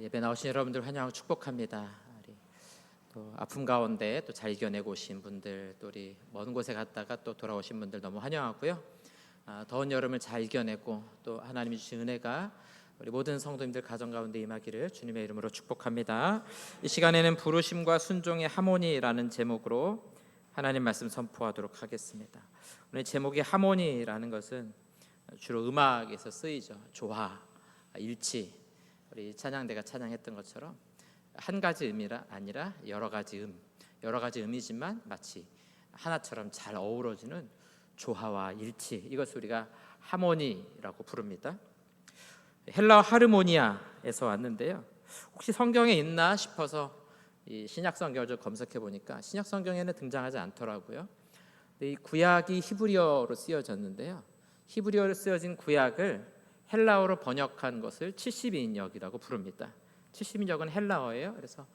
예배 나오신 여러분들 환영하고 축복합니다. 우리 또 아픔 가운데 또 잘 이겨내고 오신 분들, 또 우리 먼 곳에 갔다가 또 돌아오신 분들 너무 환영하고요. 더운 여름을 잘 이겨내고 또 하나님이 주신 은혜가 우리 모든 성도님들 가정 가운데 임하기를 주님의 이름으로 축복합니다. 이 시간에는 부르심과 순종의 하모니라는 제목으로 하나님 말씀 선포하도록 하겠습니다. 오늘 제목이 하모니라는 것은 주로 음악에서 쓰이죠. 조화, 일치. 우리 찬양대가 찬양했던 것처럼 한 가지 음이라 아니라 여러 가지 음이지만 마치 하나처럼 잘 어우러지는 조화와 일치, 이것을 우리가 하모니라고 부릅니다. 헬라어 하르모니아에서 왔는데요. 혹시 성경에 있나 싶어서 이 신약 성경을 좀 검색해 보니까 신약 성경에는 등장하지 않더라고요. 근데 이 구약이 히브리어로 쓰여졌는데요. 히브리어로 쓰여진 구약을 헬라어로 번역한 것을 70인역이라고 부릅니다. 70인역은 헬라어예요. 그래서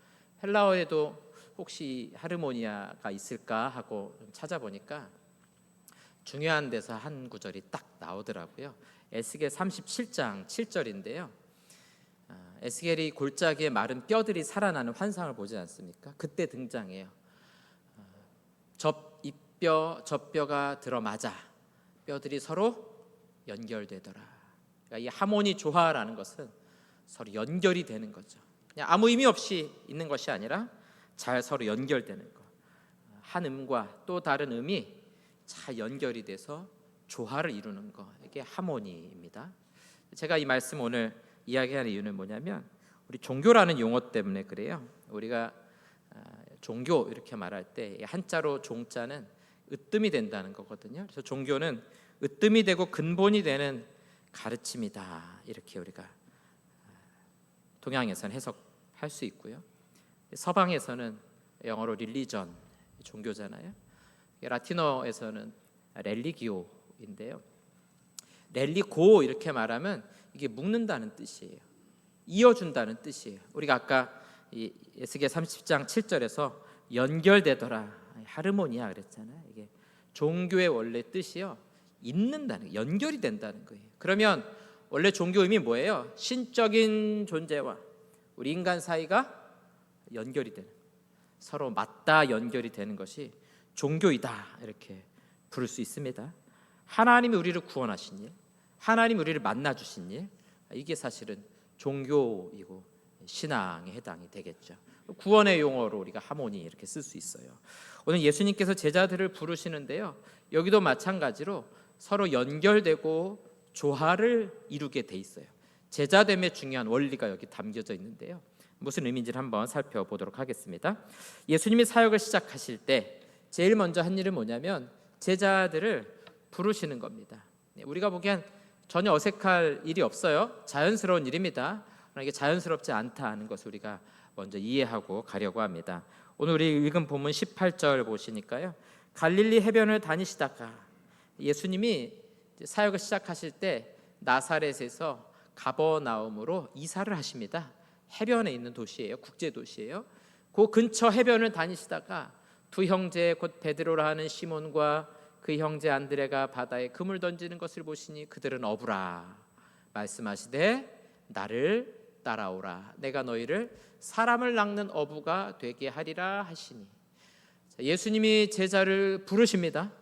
헬라어에도 혹시 하르모니아가 있을까 하고 좀 찾아보니까 중요한 데서 한 구절이 딱 나오더라고요. 에스겔 37장 7절인데요. 에스겔이 골짜기에 마른 뼈들이 살아나는 환상을 보지 않습니까? 그때 등장해요. 젖뼈가 들어맞아 뼈들이 서로 연결되더라. 그러니까 이 하모니 조화라는 것은 서로 연결이 되는 거죠. 그냥 아무 의미 없이 있는 것이 아니라 잘 서로 연결되는 것. 한 음과 또 다른 음이 잘 연결이 돼서 조화를 이루는 것. 이게 하모니입니다. 제가 이 말씀 오늘 이야기하는 이유는 뭐냐면 우리 종교라는 용어 때문에 그래요. 우리가 종교 이렇게 말할 때 한자로 종자는 으뜸이 된다는 거거든요. 그래서 종교는 으뜸이 되고 근본이 되는 가르침이다, 이렇게 우리가 동양에서는 해석할 수 있고요. 서방에서는 영어로 릴리전, 종교잖아요. 라틴어에서는 렐리기오인데요. 렐리고 이렇게 말하면 이게 묶는다는 뜻이에요. 이어준다는 뜻이에요. 우리가 아까 이 에스겔 30장 7절에서 연결되더라, 하르모니아 그랬잖아요. 이게 종교의 원래 뜻이요, 있는다는, 연결이 된다는 거예요. 그러면 원래 종교 의미 뭐예요? 신적인 존재와 우리 인간 사이가 연결이 되는, 서로 맞닿아 연결이 되는 것이 종교이다, 이렇게 부를 수 있습니다. 하나님이 우리를 구원하신 일, 하나님이 우리를 만나주신 일, 이게 사실은 종교이고 신앙에 해당이 되겠죠. 구원의 용어로 우리가 하모니 이렇게 쓸 수 있어요. 오늘 예수님께서 제자들을 부르시는데요, 여기도 마찬가지로 서로 연결되고 조화를 이루게 돼 있어요. 제자됨의 중요한 원리가 여기 담겨져 있는데요. 무슨 의미인지를 한번 살펴보도록 하겠습니다. 예수님이 사역을 시작하실 때 제일 먼저 한 일은 뭐냐면 제자들을 부르시는 겁니다. 우리가 보기엔 전혀 어색할 일이 없어요. 자연스러운 일입니다. 그러나 이게 자연스럽지 않다는 것을 우리가 먼저 이해하고 가려고 합니다. 오늘 우리 읽은 본문 18절 보시니까요, 갈릴리 해변을 다니시다가 예수님이 사역을 시작하실 때 나사렛에서 가버나움으로 이사를 하십니다. 해변에 있는 도시예요. 국제 도시예요. 그 근처 해변을 다니시다가 두 형제 곧 베드로라 하는 시몬과 그 형제 안드레가 바다에 그물 던지는 것을 보시니 그들은 어부라. 말씀하시되 나를 따라오라. 내가 너희를 사람을 낚는 어부가 되게 하리라 하시니. 예수님이 제자를 부르십니다.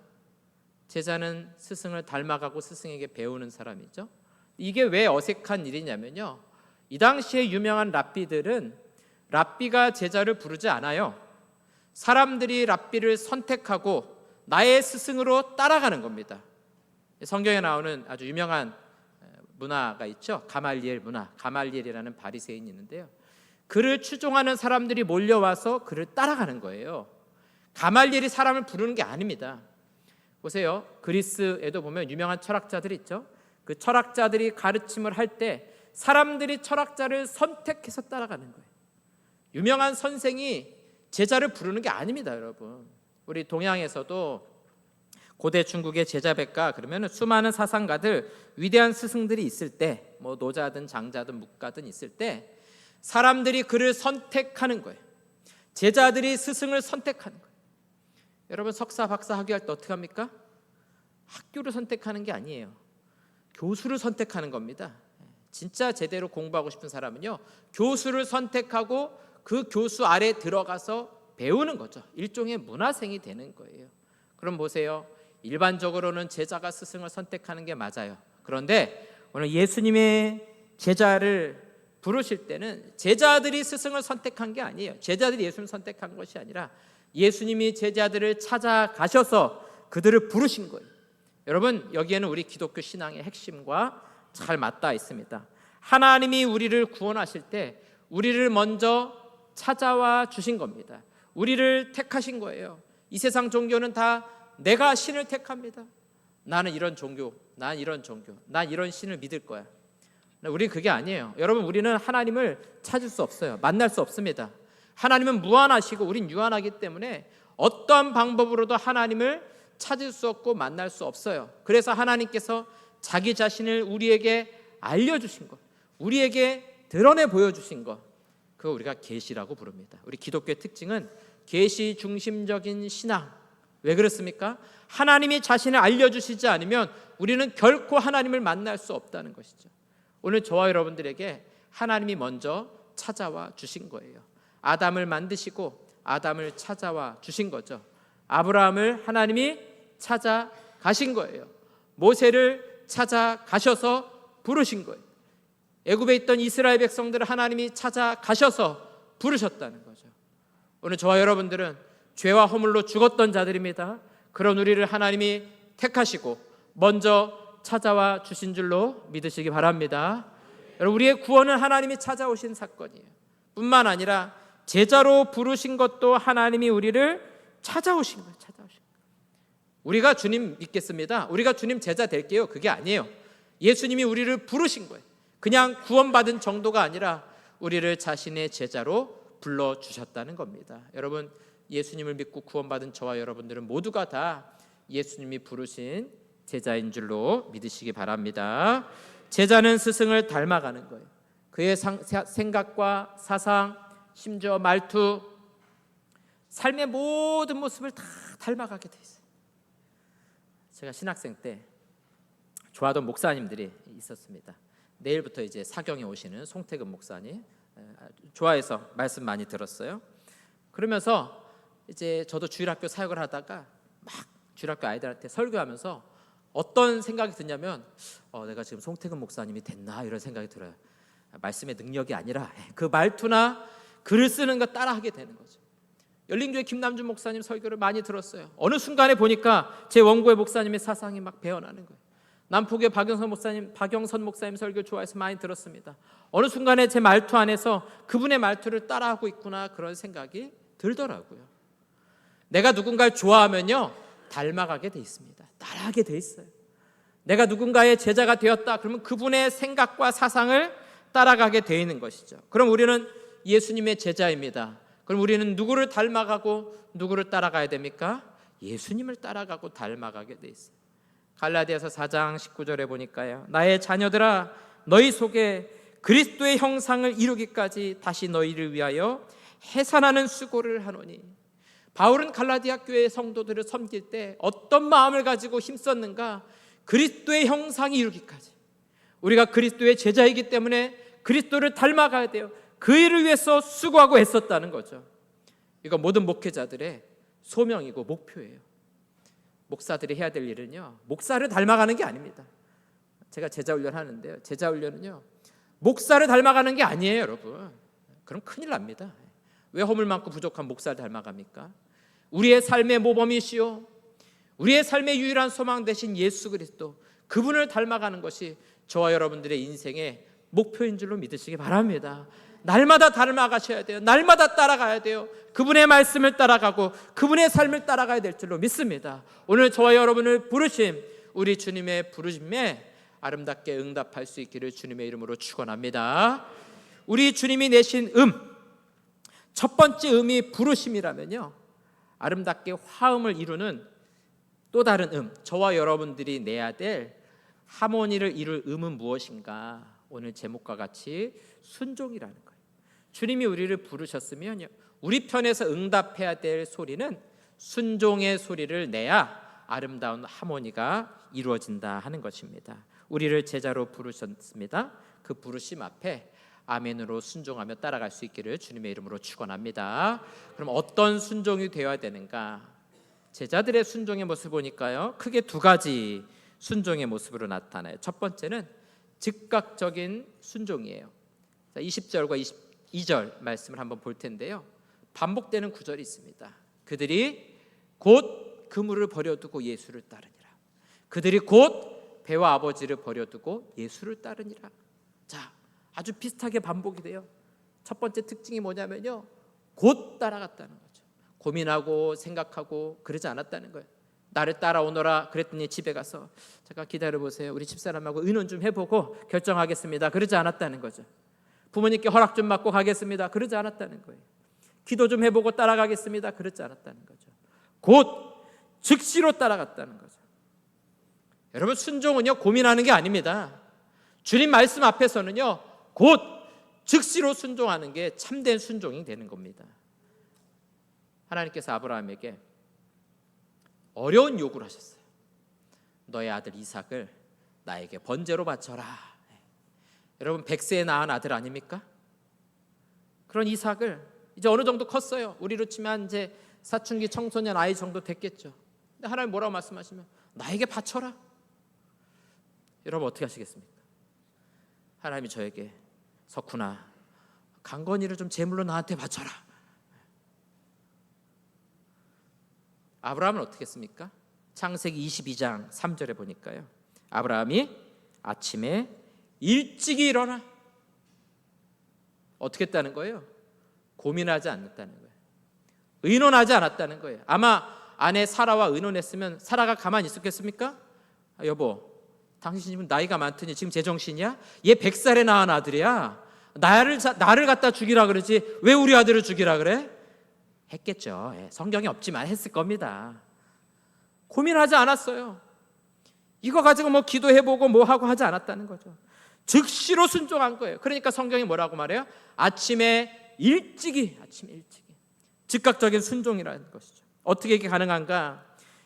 제자는 스승을 닮아가고 스승에게 배우는 사람이죠. 이게 왜 어색한 일이냐면요, 이 당시에 유명한 랍비들은 랍비가 제자를 부르지 않아요. 사람들이 랍비를 선택하고 나의 스승으로 따라가는 겁니다. 성경에 나오는 아주 유명한 문화가 있죠. 가말리엘 문화. 가말리엘이라는 바리새인이 있는데요, 그를 추종하는 사람들이 몰려와서 그를 따라가는 거예요. 가말리엘이 사람을 부르는 게 아닙니다. 보세요. 그리스에도 보면 유명한 철학자들이 있죠. 그 철학자들이 가르침을 할 때 사람들이 철학자를 선택해서 따라가는 거예요. 유명한 선생이 제자를 부르는 게 아닙니다, 여러분. 우리 동양에서도 고대 중국의 제자백과 그러면 수많은 사상가들, 위대한 스승들이 있을 때, 뭐 노자든 장자든 묵가든 있을 때 사람들이 그를 선택하는 거예요. 제자들이 스승을 선택하는 거예요. 여러분, 석사, 박사 학위할 때 어떻게 합니까? 학교를 선택하는 게 아니에요. 교수를 선택하는 겁니다. 진짜 제대로 공부하고 싶은 사람은요, 교수를 선택하고 그 교수 아래 들어가서 배우는 거죠. 일종의 문화생이 되는 거예요. 그럼 보세요. 일반적으로는 제자가 스승을 선택하는 게 맞아요. 그런데 오늘 예수님의 제자를 부르실 때는 제자들이 스승을 선택한 게 아니에요. 제자들이 예수님을 선택한 것이 아니라 예수님이 제자들을 찾아가셔서 그들을 부르신 거예요. 여러분, 여기에는 우리 기독교 신앙의 핵심과 잘 맞닿아 있습니다. 하나님이 우리를 구원하실 때 우리를 먼저 찾아와 주신 겁니다. 우리를 택하신 거예요. 이 세상 종교는 다 내가 신을 택합니다. 나는 이런 종교, 난 이런 종교, 난 이런 신을 믿을 거야. 우리는 그게 아니에요. 여러분, 우리는 하나님을 찾을 수 없어요. 만날 수 없습니다. 하나님은 무한하시고 우린 유한하기 때문에 어떤 방법으로도 하나님을 찾을 수 없고 만날 수 없어요. 그래서 하나님께서 자기 자신을 우리에게 알려주신 것, 우리에게 드러내 보여주신 것, 그거 우리가 계시라고 부릅니다. 우리 기독교의 특징은 계시 중심적인 신앙. 왜 그렇습니까? 하나님이 자신을 알려주시지 않으면 우리는 결코 하나님을 만날 수 없다는 것이죠. 오늘 저와 여러분들에게 하나님이 먼저 찾아와 주신 거예요. 아담을 만드시고 아담을 찾아와 주신 거죠. 아브라함을 하나님이 찾아가신 거예요. 모세를 찾아가셔서 부르신 거예요. 애굽에 있던 이스라엘 백성들을 하나님이 찾아가셔서 부르셨다는 거죠. 오늘 저와 여러분들은 죄와 허물로 죽었던 자들입니다. 그런 우리를 하나님이 택하시고 먼저 찾아와 주신 줄로 믿으시기 바랍니다. 여러분, 우리의 구원은 하나님이 찾아오신 사건이에요. 뿐만 아니라 제자로 부르신 것도 하나님이 우리를 찾아오신 거예요. 우리가 주님 믿겠습니다, 우리가 주님 제자 될게요, 그게 아니에요. 예수님이 우리를 부르신 거예요. 그냥 구원받은 정도가 아니라 우리를 자신의 제자로 불러주셨다는 겁니다. 여러분, 예수님을 믿고 구원받은 저와 여러분들은 모두가 다 예수님이 부르신 제자인 줄로 믿으시기 바랍니다. 제자는 스승을 닮아가는 거예요. 그의 생각과 사상, 심지어 말투, 삶의 모든 모습을 다 닮아가게 돼 있어요. 제가 신학생 때 좋아하던 목사님들이 있었습니다. 내일부터 이제 사경에 오시는 송태근 목사님, 좋아해서 말씀 많이 들었어요. 그러면서 이제 저도 주일학교 사역을 하다가 막 주일학교 아이들한테 설교하면서 어떤 생각이 드냐면 내가 지금 송태근 목사님이 됐나 이런 생각이 들어요. 말씀의 능력이 아니라 그 말투나 글을 쓰는 거 따라하게 되는 거죠. 열린교회 김남준 목사님 설교를 많이 들었어요. 어느 순간에 보니까 제 원고의 목사님의 사상이 막 배어나는 거예요. 남포교회 박영선 목사님 설교 좋아해서 많이 들었습니다. 어느 순간에 제 말투 안에서 그분의 말투를 따라하고 있구나, 그런 생각이 들더라고요. 내가 누군가를 좋아하면요, 닮아가게 돼 있습니다. 따라하게 돼 있어요. 내가 누군가의 제자가 되었다 그러면 그분의 생각과 사상을 따라가게 돼 있는 것이죠. 그럼 우리는 예수님의 제자입니다. 그럼 우리는 누구를 닮아가고 누구를 따라가야 됩니까? 예수님을 따라가고 닮아가게 돼 있어요. 갈라디아서 4장 19절에 보니까요, 나의 자녀들아, 너희 속에 그리스도의 형상을 이루기까지 다시 너희를 위하여 해산하는 수고를 하노니. 바울은 갈라디아 교회의 성도들을 섬길 때 어떤 마음을 가지고 힘썼는가? 그리스도의 형상이 이루기까지. 우리가 그리스도의 제자이기 때문에 그리스도를 닮아가야 돼요. 그 일을 위해서 수고하고 애썼다는 거죠. 이거 모든 목회자들의 소명이고 목표예요. 목사들이 해야 될 일은요, 목사를 닮아가는 게 아닙니다. 제가 제자훈련 하는데요, 제자훈련은요 목사를 닮아가는 게 아니에요, 여러분. 그럼 큰일 납니다. 왜 허물 많고 부족한 목사를 닮아갑니까? 우리의 삶의 모범이시요, 우리의 삶의 유일한 소망 되신 예수 그리스도, 그분을 닮아가는 것이 저와 여러분들의 인생의 목표인 줄로 믿으시기 바랍니다. 날마다 닮아가셔야 돼요. 날마다 따라가야 돼요. 그분의 말씀을 따라가고 그분의 삶을 따라가야 될 줄로 믿습니다. 오늘 저와 여러분을 부르심, 우리 주님의 부르심에 아름답게 응답할 수 있기를 주님의 이름으로 축원합니다. 우리 주님이 내신 첫 번째 음이 부르심이라면요, 아름답게 화음을 이루는 또 다른 저와 여러분들이 내야 될 하모니를 이룰 음은 무엇인가? 오늘 제목과 같이 순종이라는 거예요. 주님이 우리를 부르셨으면 우리 편에서 응답해야 될 소리는 순종의 소리를 내야 아름다운 하모니가 이루어진다 하는 것입니다. 우리를 제자로 부르셨습니다. 그 부르심 앞에 아멘으로 순종하며 따라갈 수 있기를 주님의 이름으로 축원합니다. 그럼 어떤 순종이 되어야 되는가? 제자들의 순종의 모습 보니까요, 크게 두 가지 순종의 모습으로 나타나요. 첫 번째는 즉각적인 순종이에요. 20절과 22절 말씀을 한번 볼 텐데요, 반복되는 구절이 있습니다. 그들이 곧 그물을 버려두고 예수를 따르니라. 그들이 곧 배와 아버지를 버려두고 예수를 따르니라. 자, 아주 비슷하게 반복이 돼요. 첫 번째 특징이 뭐냐면요, 곧 따라갔다는 거죠. 고민하고 생각하고 그러지 않았다는 거예요. 나를 따라오너라 그랬더니 집에 가서 잠깐 기다려보세요, 우리 집사람하고 의논 좀 해보고 결정하겠습니다, 그러지 않았다는 거죠. 부모님께 허락 좀 받고 가겠습니다, 그러지 않았다는 거예요. 기도 좀 해보고 따라가겠습니다, 그러지 않았다는 거죠. 곧 즉시로 따라갔다는 거죠. 여러분, 순종은요, 고민하는 게 아닙니다. 주님 말씀 앞에서는요, 곧 즉시로 순종하는 게 참된 순종이 되는 겁니다. 하나님께서 아브라함에게 어려운 요구를 하셨어요. 너의 아들 이삭을 나에게 번제로 바쳐라. 여러분, 100세에 낳은 아들 아닙니까? 그런 이삭을 이제 어느 정도 컸어요. 우리로 치면 이제 사춘기 청소년 아이 정도 됐겠죠. 근데 하나님 뭐라고 말씀하시면 나에게 바쳐라. 여러분, 어떻게 하시겠습니까? 하나님이 저에게 석훈아, 강건이를 좀 제물로 나한테 바쳐라. 아브라함은 어떻게 했습니까? 창세기 22장 3절에 보니까요, 아브라함이 아침에 일찍이 일어나. 어떻게 했다는 거예요? 고민하지 않았다는 거예요. 의논하지 않았다는 거예요. 아마 아내 사라와 의논했으면 사라가 가만히 있었겠습니까? 여보, 당신 지금 나이가 많더니 지금 제정신이야? 얘 100살에 낳은 아들이야. 나를 갖다 죽이라 그러지 왜 우리 아들을 죽이라 그래? 했겠죠. 성경이 없지만 했을 겁니다. 고민하지 않았어요. 이거 가지고 뭐 기도해보고 뭐 하고 하지 않았다는 거죠. 즉시로 순종한 거예요. 그러니까 성경이 뭐라고 말해요? 아침에 일찍이 즉각적인 순종이라는 것이죠. 어떻게 이게 가능한가?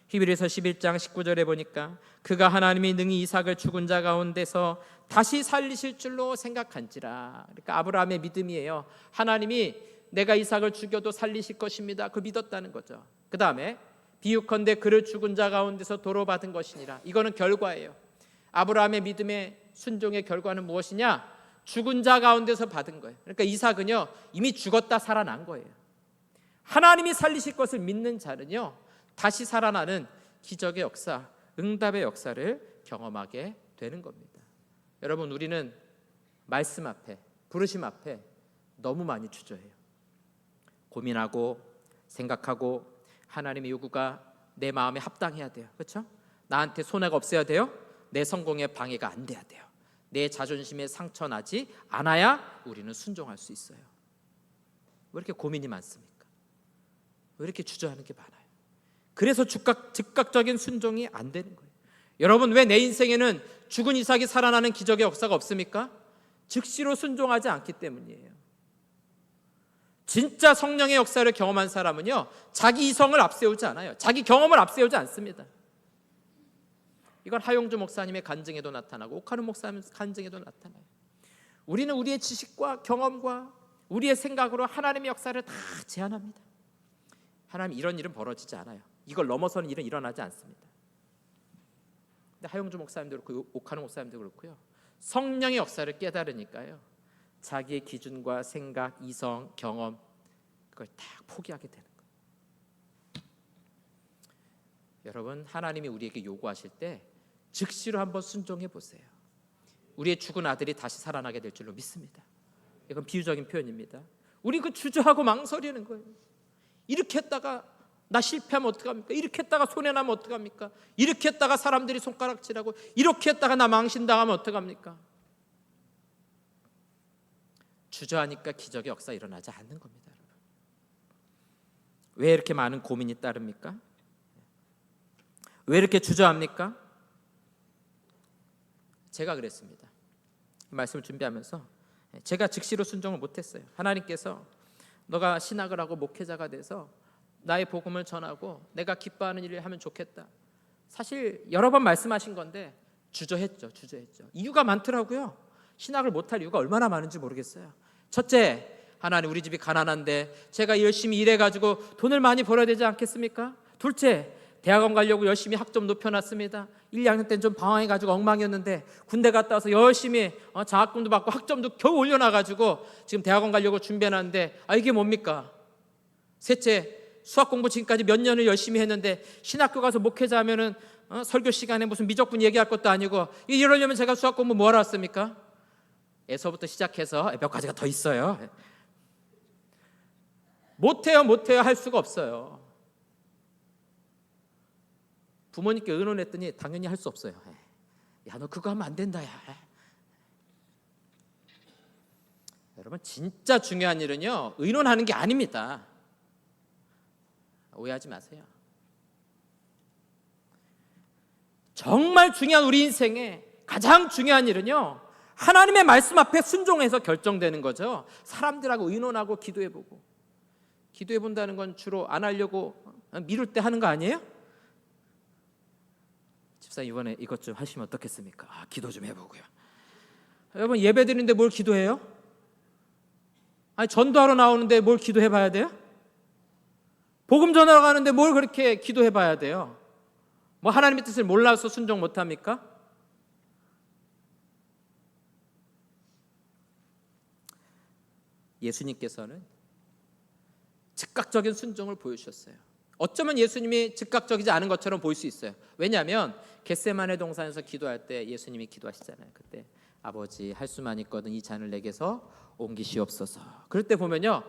히브리서 11장 19절에 보니까 그가 하나님이 능히 이삭을 죽은 자 가운데서 다시 살리실 줄로 생각한지라. 그러니까 아브라함의 믿음이에요. 하나님이 내가 이삭을 죽여도 살리실 것입니다, 그 믿었다는 거죠. 그 다음에 비유컨대 그를 죽은 자 가운데서 도로 받은 것이니라. 이거는 결과예요. 아브라함의 믿음의 순종의 결과는 무엇이냐? 죽은 자 가운데서 받은 거예요. 그러니까 이삭은요, 이미 죽었다 살아난 거예요. 하나님이 살리실 것을 믿는 자는요, 다시 살아나는 기적의 역사, 응답의 역사를 경험하게 되는 겁니다. 여러분, 우리는 말씀 앞에, 부르심 앞에 너무 많이 주저해요. 고민하고 생각하고 하나님의 요구가 내 마음에 합당해야 돼요. 그렇죠? 나한테 손해가 없어야 돼요. 내 성공에 방해가 안 돼야 돼요. 내 자존심에 상처 나지 않아야 우리는 순종할 수 있어요. 왜 이렇게 고민이 많습니까? 왜 이렇게 주저하는 게 많아요? 그래서 즉각적인 순종이 안 되는 거예요. 여러분, 왜 내 인생에는 죽은 이삭이 살아나는 기적의 역사가 없습니까? 즉시로 순종하지 않기 때문이에요. 진짜 성령의 역사를 경험한 사람은요, 자기 이성을 앞세우지 않아요. 자기 경험을 앞세우지 않습니다. 이건 하용주 목사님의 간증에도 나타나고 오카노 목사님 간증에도 나타나요. 우리는 우리의 지식과 경험과 우리의 생각으로 하나님의 역사를 다 제한합니다. 하나님, 이런 일은 벌어지지 않아요. 이걸 넘어서는 일은 일어나지 않습니다. 근데 하용주 목사님도 그렇고 오카노 목사님도 그렇고요, 성령의 역사를 깨달으니까요, 자기의 기준과 생각, 이성, 경험, 그걸 다 포기하게 되는 거예요. 여러분, 하나님이 우리에게 요구하실 때 즉시로 한번 순종해 보세요. 우리의 죽은 아들이 다시 살아나게 될 줄로 믿습니다. 이건 비유적인 표현입니다. 우리 그 주저하고 망설이는 거예요. 이렇게 했다가 나 실패하면 어떡합니까? 이렇게 했다가 손해나면 어떡합니까? 이렇게 했다가 사람들이 손가락질하고 이렇게 했다가 나 망신당하면 어떡합니까? 주저하니까 기적의 역사 일어나지 않는 겁니다. 여러분. 왜 이렇게 많은 고민이 따릅니까? 왜 이렇게 주저합니까? 제가 그랬습니다. 말씀을 준비하면서 제가 즉시로 순종을 못했어요. 하나님께서 너가 신학을 하고 목회자가 돼서 나의 복음을 전하고 내가 기뻐하는 일을 하면 좋겠다. 사실 여러 번 말씀하신 건데 주저했죠. 이유가 많더라고요. 신학을 못할 이유가 얼마나 많은지 모르겠어요. 첫째, 하나님 우리 집이 가난한데 제가 열심히 일해가지고 돈을 많이 벌어야 되지 않겠습니까? 둘째, 대학원 가려고 열심히 학점 높여놨습니다. 1, 2학년 때는 좀 방황해가지고 엉망이었는데 군대 갔다 와서 열심히 장학금도 받고 학점도 겨우 올려놔가지고 지금 대학원 가려고 준비해놨는데 이게 뭡니까? 셋째, 수학 공부 지금까지 몇 년을 열심히 했는데 신학교 가서 목회자 하면은 설교 시간에 무슨 미적분 얘기할 것도 아니고 이러려면 제가 수학 공부 뭐하러 왔습니까? 에서부터 시작해서 몇 가지가 더 있어요. 못해요 할 수가 없어요. 부모님께 의논했더니 당연히 할 수 없어요. 야, 너 그거 하면 안 된다. 야. 여러분, 진짜 중요한 일은요, 의논하는 게 아닙니다. 오해하지 마세요. 정말 중요한 우리 인생에 가장 중요한 일은요, 하나님의 말씀 앞에 순종해서 결정되는 거죠. 사람들하고 의논하고 기도해보고. 기도해본다는 건 주로 안 하려고 미룰 때 하는 거 아니에요? 집사님 이번에 이것 좀 하시면 어떻겠습니까? 기도 좀 해보고요. 여러분, 예배 드리는데 뭘 기도해요? 전도하러 나오는데 뭘 기도해봐야 돼요? 복음 전하러 가는데 뭘 그렇게 기도해봐야 돼요? 뭐 하나님의 뜻을 몰라서 순종 못합니까? 예수님께서는 즉각적인 순종을 보여주셨어요. 어쩌면 예수님이 즉각적이지 않은 것처럼 보일 수 있어요. 왜냐하면 겟세마네 동산에서 기도할 때 예수님이 기도하시잖아요. 그때 아버지 할 수만 있거든 이 잔을 내게서 옮기시옵소서. 그럴 때 보면요,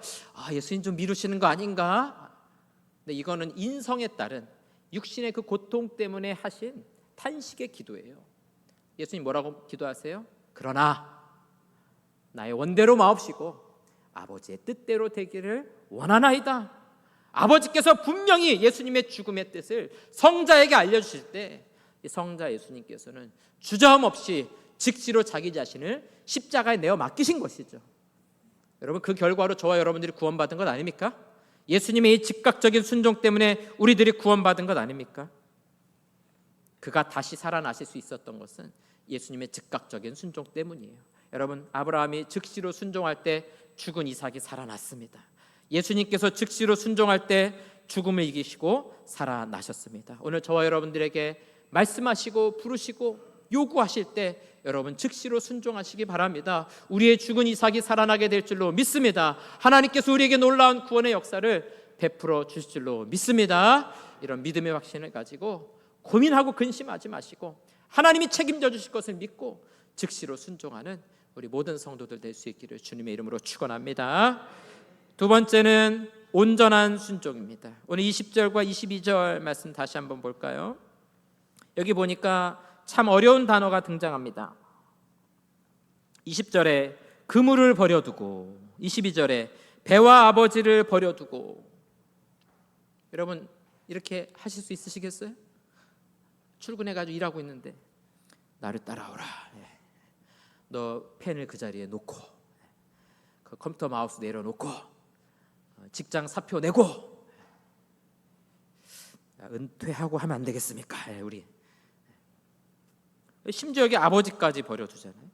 예수님 좀 미루시는 거 아닌가? 근데 이거는 인성에 따른 육신의 그 고통 때문에 하신 탄식의 기도예요. 예수님 뭐라고 기도하세요? 그러나 나의 원대로 마옵시고 아버지의 뜻대로 되기를 원하나이다. 아버지께서 분명히 예수님의 죽음의 뜻을 성자에게 알려주실 때 이 성자 예수님께서는 주저함없이 즉시로 자기 자신을 십자가에 내어 맡기신 것이죠. 여러분, 그 결과로 저와 여러분들이 구원받은 것 아닙니까? 예수님의 이 즉각적인 순종 때문에 우리들이 구원받은 것 아닙니까? 그가 다시 살아나실 수 있었던 것은 예수님의 즉각적인 순종 때문이에요. 여러분, 아브라함이 즉시로 순종할 때 죽은 이삭이 살아났습니다. 예수님께서 즉시로 순종할 때 죽음을 이기시고 살아나셨습니다. 오늘 저와 여러분들에게 말씀하시고 부르시고 요구하실 때 여러분 즉시로 순종하시기 바랍니다. 우리의 죽은 이삭이 살아나게 될 줄로 믿습니다. 하나님께서 우리에게 놀라운 구원의 역사를 베풀어 주실 줄로 믿습니다. 이런 믿음의 확신을 가지고 고민하고 근심하지 마시고 하나님이 책임져 주실 것을 믿고 즉시로 순종하는 우리 모든 성도들 될 수 있기를 주님의 이름으로 축원합니다. 두 번째는 온전한 순종입니다. 오늘 20절과 22절 말씀 다시 한번 볼까요? 여기 보니까 참 어려운 단어가 등장합니다. 20절에 그물을 버려두고, 22절에 배와 아버지를 버려두고. 여러분, 이렇게 하실 수 있으시겠어요? 출근해가지고 일하고 있는데 나를 따라오라. 너 펜을 그 자리에 놓고 그 컴퓨터 마우스 내려놓고 직장 사표 내고 은퇴하고 하면 안 되겠습니까? 우리 심지어 여기 아버지까지 버려두잖아요.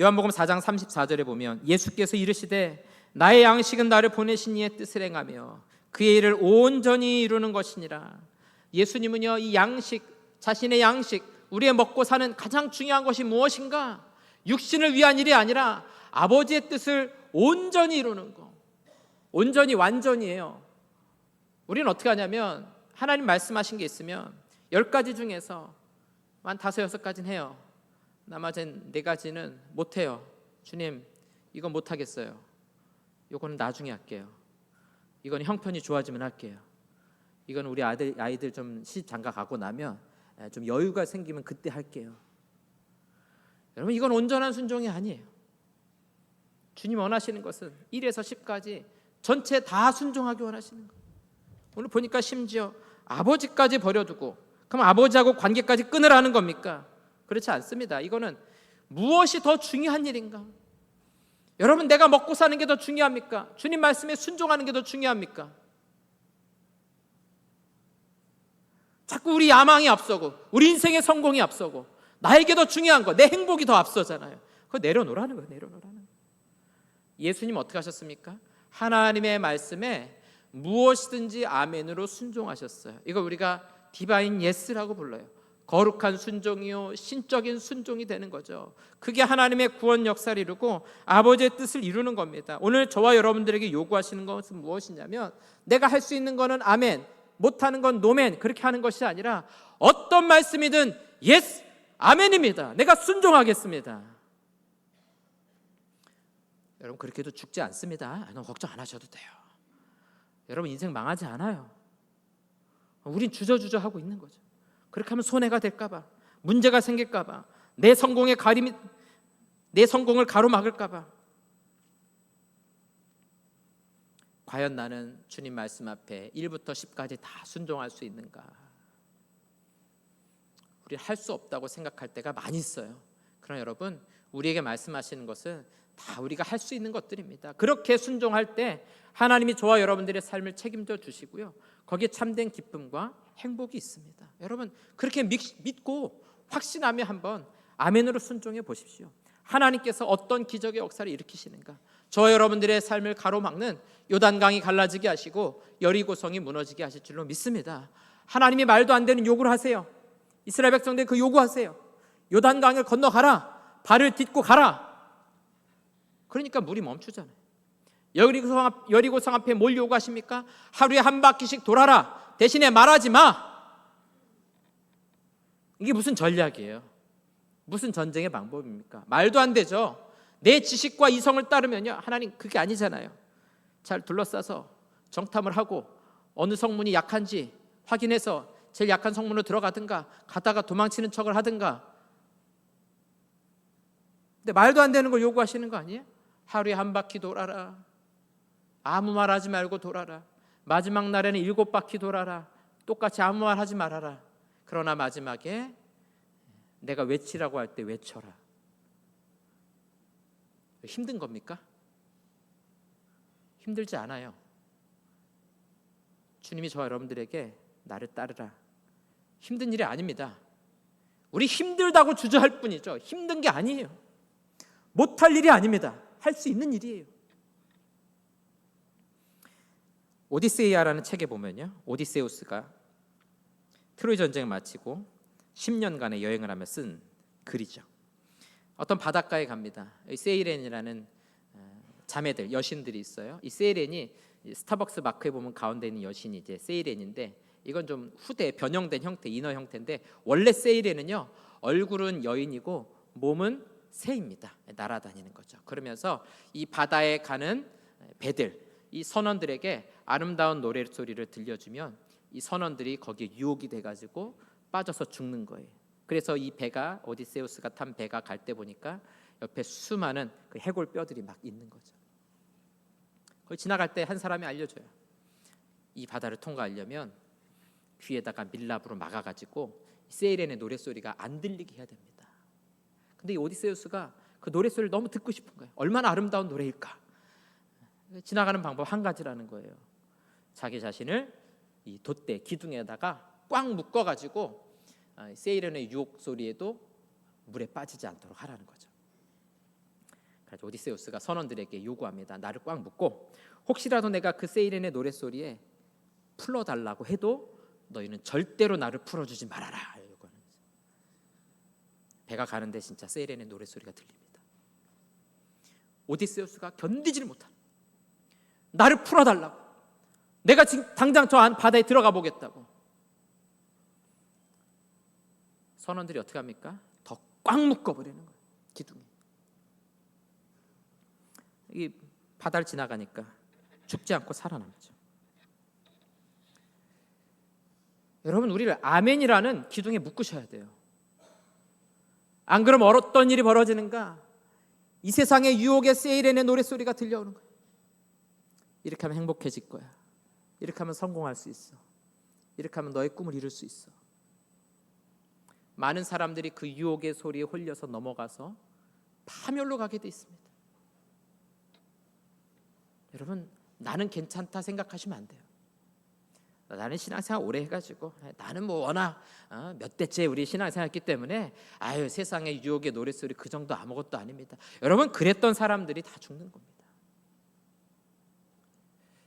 요한복음 4장 34절에 보면 예수께서 이르시되 나의 양식은 나를 보내신 이의 뜻을 행하며 그의 일을 온전히 이루는 것이니라. 예수님은요, 이 양식, 자신의 양식, 우리의 먹고 사는 가장 중요한 것이 무엇인가? 육신을 위한 일이 아니라 아버지의 뜻을 온전히 이루는 것. 온전히 완전이에요. 우리는 어떻게 하냐면 하나님 말씀하신 게 있으면 10가지 중에서 한 5, 6가지는 해요. 나머지는 4가지는 못해요. 주님, 이건 못하겠어요. 이거는 나중에 할게요. 이건 형편이 좋아지면 할게요. 이건 우리 아이들 좀 시집 장가 가고 나면 좀 여유가 생기면 그때 할게요. 여러분, 이건 온전한 순종이 아니에요. 주님 원하시는 것은 1에서 10까지 전체 다 순종하기 원하시는 거예요. 오늘 보니까 심지어 아버지까지 버려두고, 그럼 아버지하고 관계까지 끊으라는 겁니까? 그렇지 않습니다. 이거는 무엇이 더 중요한 일인가? 여러분, 내가 먹고 사는 게 더 중요합니까? 주님 말씀에 순종하는 게 더 중요합니까? 자꾸 우리 야망이 앞서고 우리 인생의 성공이 앞서고 나에게 더 중요한 거, 내 행복이 더 앞서잖아요. 그거 내려놓으라는 거예요. 내려놓으라는 거예요. 예수님 어떻게 하셨습니까? 하나님의 말씀에 무엇이든지 아멘으로 순종하셨어요. 이거 우리가 디바인 예스라고 불러요. 거룩한 순종이요, 신적인 순종이 되는 거죠. 그게 하나님의 구원 역사를 이루고 아버지의 뜻을 이루는 겁니다. 오늘 저와 여러분들에게 요구하시는 것은 무엇이냐면, 내가 할 수 있는 거는 아멘, 못하는 건 노멘, 그렇게 하는 것이 아니라 어떤 말씀이든 예스, 아멘입니다. 내가 순종하겠습니다. 여러분, 그렇게 해도 죽지 않습니다. 너무 걱정 안 하셔도 돼요. 여러분, 인생 망하지 않아요. 우린 주저주저 하고 있는 거죠. 그렇게 하면 손해가 될까 봐, 문제가 생길까 봐, 내 성공을 가로막을까 봐. 과연 나는 주님 말씀 앞에 1부터 10까지 다 순종할 수 있는가? 우리 할 수 없다고 생각할 때가 많이 있어요. 그러나 여러분, 우리에게 말씀하시는 것은 다 우리가 할 수 있는 것들입니다. 그렇게 순종할 때 하나님이 저와 여러분들의 삶을 책임져 주시고요, 거기에 참된 기쁨과 행복이 있습니다. 여러분, 그렇게 믿고 확신하며 한번 아멘으로 순종해 보십시오. 하나님께서 어떤 기적의 역사를 일으키시는가? 저 여러분들의 삶을 가로막는 요단강이 갈라지게 하시고 여리고성이 무너지게 하실 줄로 믿습니다. 하나님이 말도 안 되는 요구를 하세요. 이스라엘 백성들 그 요구하세요. 요단강을 건너가라, 발을 딛고 가라. 그러니까 물이 멈추잖아요. 여리고성 앞에 뭘 요구하십니까? 하루에 한 바퀴씩 돌아라. 대신에 말하지 마. 이게 무슨 전략이에요? 무슨 전쟁의 방법입니까? 말도 안 되죠. 내 지식과 이성을 따르면요, 하나님 그게 아니잖아요. 잘 둘러싸서 정탐을 하고 어느 성문이 약한지 확인해서 제일 약한 성문으로 들어가든가, 가다가 도망치는 척을 하든가. 근데 말도 안 되는 걸 요구하시는 거 아니에요? 하루에 한 바퀴 돌아라. 아무 말 하지 말고 돌아라. 마지막 날에는 7바퀴 돌아라. 똑같이 아무 말 하지 말아라. 그러나 마지막에 내가 외치라고 할 때 외쳐라. 힘든 겁니까? 힘들지 않아요. 주님이 저와 여러분들에게 나를 따르라, 힘든 일이 아닙니다. 우리 힘들다고 주저할 뿐이죠. 힘든 게 아니에요. 못할 일이 아닙니다. 할 수 있는 일이에요. 오디세이아라는 책에 보면요, 오디세우스가 트로이 전쟁을 마치고 10년간의 여행을 하며 쓴 글이죠. 어떤 바닷가에 갑니다. 세이렌이라는 자매들, 여신들이 있어요. 이 세이렌이 스타벅스 마크에 보면 가운데 있는 여신이 이제 세이렌인데, 이건 좀 후대 변형된 형태, 인어 형태인데, 원래 세이렌은요, 얼굴은 여인이고 몸은 새입니다. 날아다니는 거죠. 그러면서 이 바다에 가는 배들, 이 선원들에게 아름다운 노래소리를 들려주면 이 선원들이 거기에 유혹이 돼가지고 빠져서 죽는 거예요. 그래서 이 배가, 오디세우스가 탄 배가 갈 때 보니까 옆에 수많은 그 해골 뼈들이 막 있는 거죠. 거기 지나갈 때 한 사람이 알려줘요. 이 바다를 통과하려면 귀에다가 밀랍으로 막아가지고 세이렌의 노래소리가 안 들리게 해야 됩니다. 근데 이 오디세우스가 그 노래소리를 너무 듣고 싶은 거예요. 얼마나 아름다운 노래일까. 지나가는 방법 한 가지라는 거예요. 자기 자신을 이 돛대 기둥에다가 꽉 묶어가지고 세이렌의 유혹 소리에도 물에 빠지지 않도록 하라는 거죠. 그래서 오디세우스가 선원들에게 요구합니다. 나를 꽉 묶고 혹시라도 내가 그 세이렌의 노래소리에 풀어달라고 해도 너희는 절대로 나를 풀어주지 말아라. 배가 가는데 진짜 세이렌의 노래소리가 들립니다. 오디세우스가 견디지를 못한, 나를 풀어달라고, 내가 지금 당장 저 안 바다에 들어가 보겠다고. 선원들이 어떻게 합니까? 더 꽉 묶어버리는 거예요. 기둥에. 이 바다를 지나가니까 죽지 않고 살아남죠. 여러분, 우리를 아멘이라는 기둥에 묶으셔야 돼요. 안 그러면 어떤 일이 벌어지는가? 이 세상의 유혹의 세이렌의 노래소리가 들려오는 거예요. 이렇게 하면 행복해질 거야. 이렇게 하면 성공할 수 있어. 이렇게 하면 너의 꿈을 이룰 수 있어. 많은 사람들이 그 유혹의 소리에 홀려서 넘어가서 파멸로 가게 돼 있습니다. 여러분, 나는 괜찮다 생각하시면 안 돼요. 나는 신앙생활 오래 해가지고 나는 뭐 워낙 몇 대째 우리 신앙생활했기 때문에 아유 세상의 유혹의 노랫소리 그 정도 아무것도 아닙니다. 여러분 그랬던 사람들이 다 죽는 겁니다.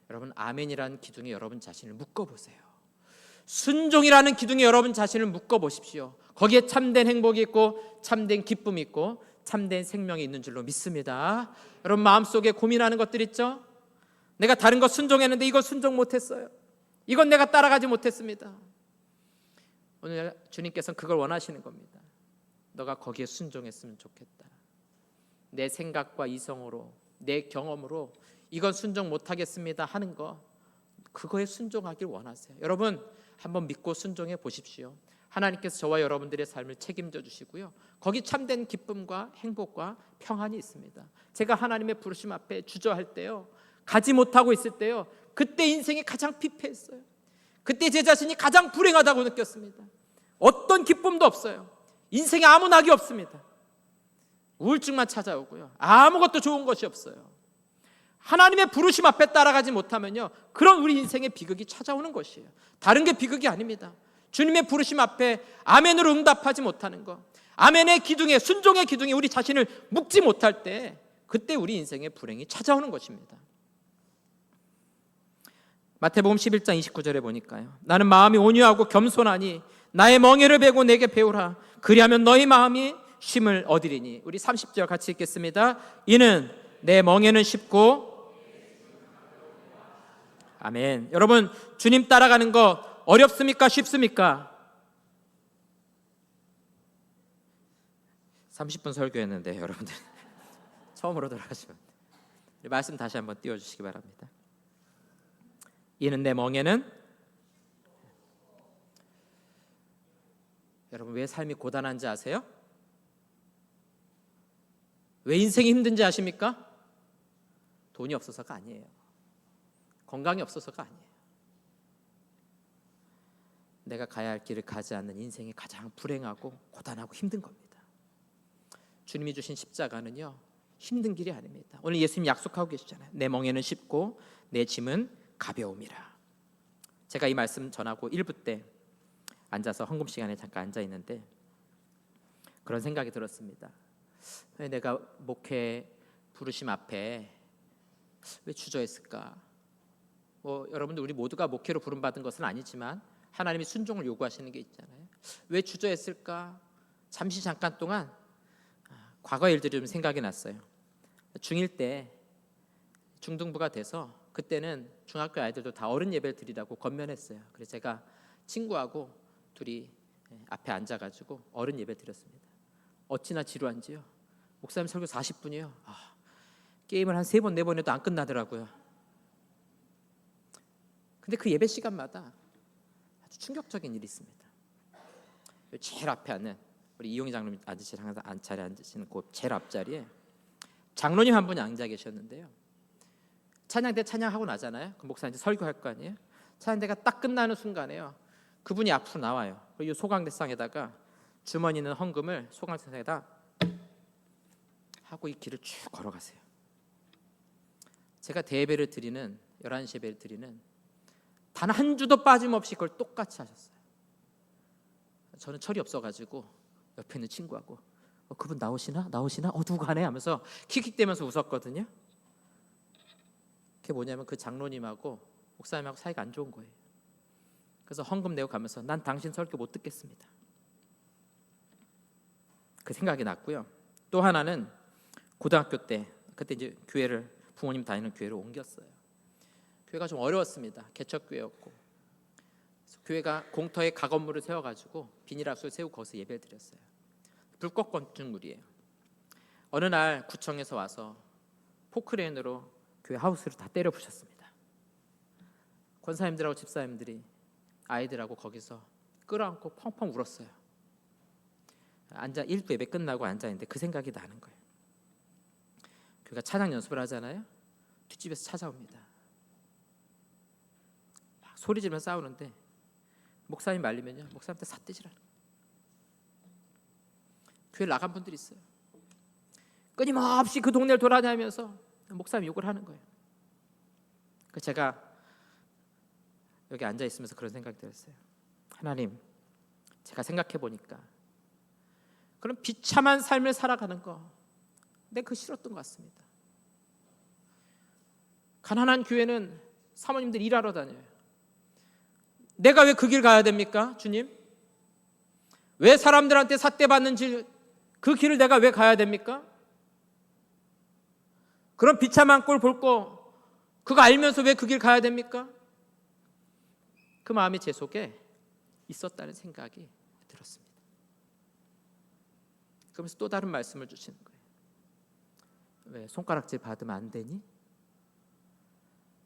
여러분 아멘이라는 기둥에 여러분 자신을 묶어보세요. 순종이라는 기둥에 여러분 자신을 묶어보십시오. 거기에 참된 행복이 있고 참된 기쁨이 있고 참된 생명이 있는 줄로 믿습니다. 여러분 마음속에 고민하는 것들 있죠? 내가 다른 거 순종했는데 이거 순종 못했어요. 이건 내가 따라가지 못했습니다. 오늘 주님께서는 그걸 원하시는 겁니다. 너가 거기에 순종했으면 좋겠다. 내 생각과 이성으로 내 경험으로 이건 순종 못하겠습니다 하는 거 그거에 순종하길 원하세요. 여러분 한번 믿고 순종해 보십시오. 하나님께서 저와 여러분들의 삶을 책임져 주시고요. 거기 참된 기쁨과 행복과 평안이 있습니다. 제가 하나님의 부르심 앞에 주저할 때요, 가지 못하고 있을 때요, 그때 인생이 가장 피폐했어요. 그때 제 자신이 가장 불행하다고 느꼈습니다. 어떤 기쁨도 없어요. 인생에 아무 낙이 없습니다. 우울증만 찾아오고요, 아무것도 좋은 것이 없어요. 하나님의 부르심 앞에 따라가지 못하면요, 그런 우리 인생의 비극이 찾아오는 것이에요. 다른 게 비극이 아닙니다. 주님의 부르심 앞에 아멘으로 응답하지 못하는 것, 아멘의 기둥에, 순종의 기둥에 우리 자신을 묶지 못할 때, 그때 우리 인생의 불행이 찾아오는 것입니다. 마태복음 11장 29절에 보니까요, 나는 마음이 온유하고 겸손하니 나의 멍에를 베고 내게 배우라. 그리하면 너희 마음이 쉼을 얻으리니. 우리 30절 같이 읽겠습니다. 이는 내 멍에는 쉽고, 아멘. 여러분 주님 따라가는 거 어렵습니까? 쉽습니까? 30분 설교했는데 여러분들 처음으로 돌아가시면 말씀 다시 한번 띄워주시기 바랍니다. 이는 내 멍에는, 여러분 왜 삶이 고단한지 아세요? 왜 인생이 힘든지 아십니까? 돈이 없어서가 아니에요. 건강이 없어서가 아니에요. 내가 가야 할 길을 가지 않는 인생이 가장 불행하고 고단하고 힘든 겁니다. 주님이 주신 십자가는요, 힘든 길이 아닙니다. 오늘 예수님 약속하고 계시잖아요. 내 멍에는 쉽고 내 짐은 가벼움이라. 제가 이 말씀 전하고 1부 때 앉아서 헌금 시간에 잠깐 앉아 있는데 그런 생각이 들었습니다. 왜 내가 목회 부르심 앞에 왜 주저했을까? 여러분들 우리 모두가 목회로 부름받은 것은 아니지만 하나님이 순종을 요구하시는 게 있잖아요. 왜 주저했을까? 잠시 잠깐 동안 과거 일들이 좀 생각이 났어요. 중1 때 중등부가 돼서 그때는 중학교 아이들도 다 어른 예배를 드리라고 권면했어요. 그래서 제가 친구하고 둘이 앞에 앉아가지고 어른 예배 드렸습니다. 어찌나 지루한지요. 목사님 설교 40분이요. 게임을 한 3번 4번 해도 안 끝나더라고요. 근데 그 예배 시간마다 아주 충격적인 일이 있습니다. 제일 앞에 앉는 우리 이용희 장로님 앉으시는, 항상 자리에 앉으시는 그 제일 앞자리에 장로님 한 분이 앉아 계셨는데요. 찬양대 찬양하고 나잖아요. 그 목사님 이제 설교할 거 아니에요. 찬양대가 딱 끝나는 순간에요, 그분이 앞으로 나와요. 그리고 이 소강대상에다가 주머니 있는 헌금을 소강대상에다 하고 이 길을 쭉 걸어가세요. 제가 대예배를 드리는 11시 예배를 드리는 단 한 주도 빠짐없이 그걸 똑같이 하셨어요. 저는 철이 없어가지고 옆에 있는 친구하고 그분 나오시나? 누구 가네? 하면서 킥킥대면서 웃었거든요. 그게 뭐냐면 그 장로님하고 목사님하고 사이가 안 좋은 거예요. 그래서 헌금 내고 가면서 난 당신 설교 못 듣겠습니다. 그 생각이 났고요. 또 하나는 고등학교 때, 그때 이제 교회를, 부모님 다니는 교회로 옮겼어요. 교회가 좀 어려웠습니다. 개척교회였고, 교회가 공터에 가건물을 세워가지고 비닐하우스를 세우고 거기서 예배를 드렸어요. 불꽃 건축물이에요. 어느 날 구청에서 와서 포크레인으로 교회 하우스를 다 때려 부셨습니다. 권사님들하고 집사님들이 아이들하고 거기서 끌어안고 펑펑 울었어요. 앉아 1부 예배 끝나고 앉아 있는데 그 생각이 나는 거예요. 교회가 찬양 연습을 하잖아요. 뒷집에서 찾아옵니다. 막 소리 지르면서 싸우는데 목사님 말리면요, 목사님한테 삿대질하는 거예요. 교회 나간 분들이 있어요. 끊임없이 그 동네를 돌아다니면서 목사님 욕을 하는 거예요. 제가 여기 앉아 있으면서 그런 생각이 들었어요. 하나님, 제가 생각해 보니까 그런 비참한 삶을 살아가는 거 내가 그거 싫었던 것 같습니다. 가난한 교회는 사모님들 일하러 다녀요. 내가 왜 그 길 가야 됩니까, 주님? 왜 사람들한테 삿대받는 그 길을 내가 왜 가야 됩니까? 그런 비참한 꼴 볼 거 그거 알면서 왜 그 길 가야 됩니까? 그 마음이 제 속에 있었다는 생각이 들었습니다. 그러면서 또 다른 말씀을 주시는 거예요. 왜 손가락질 받으면 안 되니?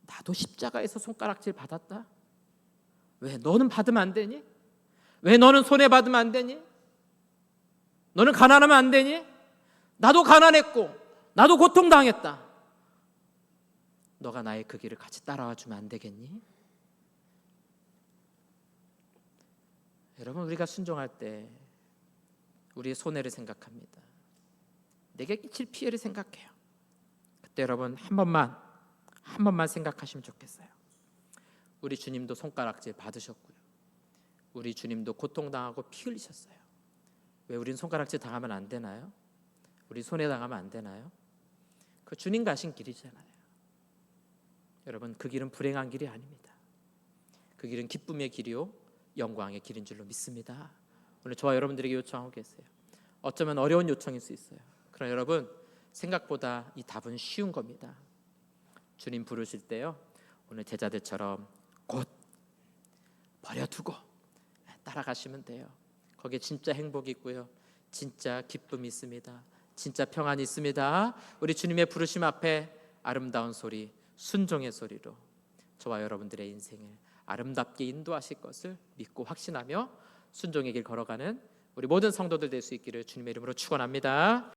나도 십자가에서 손가락질 받았다. 왜 너는 받으면 안 되니? 왜 너는 손해 받으면 안 되니? 너는 가난하면 안 되니? 나도 가난했고 나도 고통당했다. 너가 나의 그 길을 같이 따라와 주면 안 되겠니? 여러분, 우리가 순종할 때 우리의 손해를 생각합니다. 내게 끼칠 피해를 생각해요. 그때 여러분 한 번만 생각하시면 좋겠어요. 우리 주님도 손가락질 받으셨고요. 우리 주님도 고통당하고 피 흘리셨어요. 왜 우린 손가락질 당하면 안 되나요? 우리 손해 당하면 안 되나요? 그 주님 가신 길이잖아요. 여러분, 그 길은 불행한 길이 아닙니다. 그 길은 기쁨의 길이요 영광의 길인 줄로 믿습니다. 오늘 저와 여러분들에게 요청하고 계세요. 어쩌면 어려운 요청일 수 있어요. 그러나 여러분, 생각보다 이 답은 쉬운 겁니다. 주님 부르실 때요, 오늘 제자들처럼 곧 버려두고 따라가시면 돼요. 거기에 진짜 행복이 있고요, 진짜 기쁨이 있습니다. 진짜 평안이 있습니다. 우리 주님의 부르심 앞에 아름다운 소리, 순종의 소리로 저와 여러분들의 인생을 아름답게 인도하실 것을 믿고 확신하며 순종의 길 걸어가는 우리 모든 성도들 될 수 있기를 주님의 이름으로 축원합니다.